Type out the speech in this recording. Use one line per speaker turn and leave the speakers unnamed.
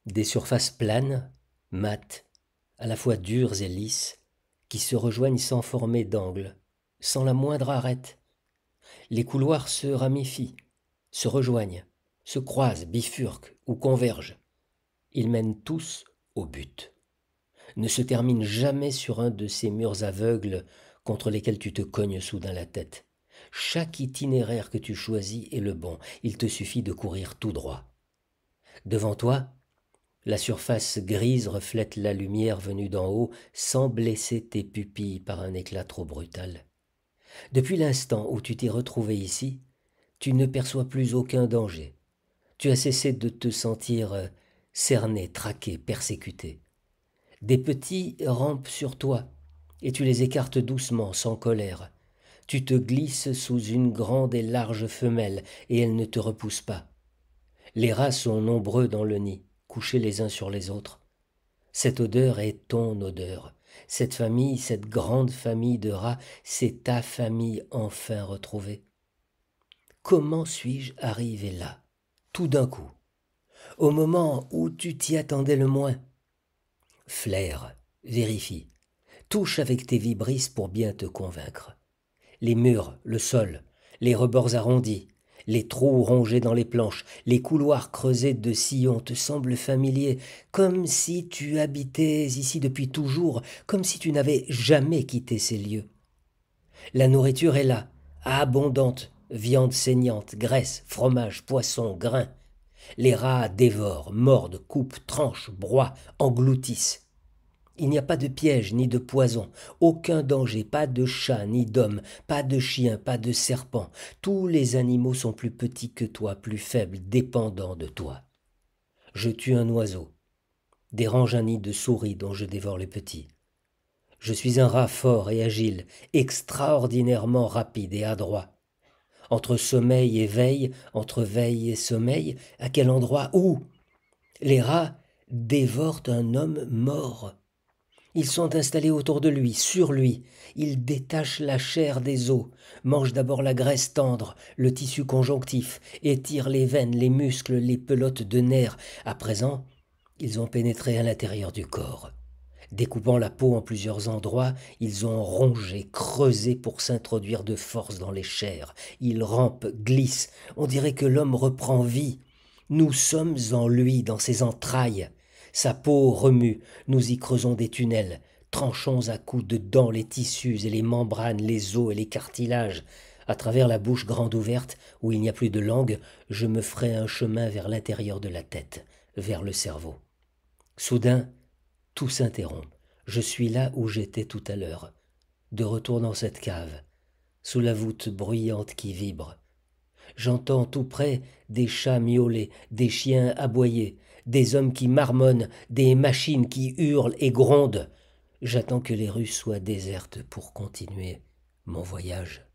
Des surfaces planes, mates, à la fois dures et lisses, qui se rejoignent sans former d'angle, sans la moindre arête. Les couloirs se ramifient, se rejoignent, se croisent, bifurquent ou convergent. Ils mènent tous au but. Ne se terminent jamais sur un de ces murs aveugles contre lesquels tu te cognes soudain la tête. Chaque itinéraire que tu choisis est le bon, il te suffit de courir tout droit. Devant toi, la surface grise reflète la lumière venue d'en haut sans blesser tes pupilles par un éclat trop brutal. Depuis l'instant où tu t'es retrouvé ici, tu ne perçois plus aucun danger. Tu as cessé de te sentir cerné, traqué, persécuté. Des petits rampent sur toi, et tu les écartes doucement, sans colère. Tu te glisses sous une grande et large femelle, et elle ne te repousse pas. Les rats sont nombreux dans le nid, couchés les uns sur les autres. Cette odeur est ton odeur. Cette famille, cette grande famille de rats, c'est ta famille enfin retrouvée. Comment suis-je arrivé là, tout d'un coup, au moment où tu t'y attendais le moins? Flaire, vérifie, touche avec tes vibrisses pour bien te convaincre. Les murs, le sol, les rebords arrondis, les trous rongés dans les planches, les couloirs creusés de sillons te semblent familiers, comme si tu habitais ici depuis toujours, comme si tu n'avais jamais quitté ces lieux. La nourriture est là, abondante, viande saignante, graisse, fromage, poisson, grains. Les rats dévorent, mordent, coupent, tranchent, broient, engloutissent. Il n'y a pas de piège ni de poison, aucun danger, pas de chat ni d'homme, pas de chien, pas de serpent. Tous les animaux sont plus petits que toi, plus faibles, dépendants de toi. Je tue un oiseau, dérange un nid de souris dont je dévore les petits. Je suis un rat fort et agile, extraordinairement rapide et adroit. Entre sommeil et veille, entre veille et sommeil, à quel endroit, où? Les rats dévorent un homme mort. Ils sont installés autour de lui, sur lui. Ils détachent la chair des os, mangent d'abord la graisse tendre, le tissu conjonctif, étirent les veines, les muscles, les pelotes de nerfs. À présent, ils ont pénétré à l'intérieur du corps. Découpant la peau en plusieurs endroits, ils ont rongé, creusé pour s'introduire de force dans les chairs. Ils rampent, glissent. On dirait que l'homme reprend vie. Nous sommes en lui, dans ses entrailles. Sa peau remue, nous y creusons des tunnels, tranchons à coups de dents les tissus et les membranes, les os et les cartilages. À travers la bouche grande ouverte, où il n'y a plus de langue, je me ferai un chemin vers l'intérieur de la tête, vers le cerveau. Soudain, tout s'interrompt. Je suis là où j'étais tout à l'heure, de retour dans cette cave, sous la voûte bruyante qui vibre. J'entends tout près des chats miauler, des chiens aboyer, des hommes qui marmonnent, des machines qui hurlent et grondent. J'attends que les rues soient désertes pour continuer mon voyage.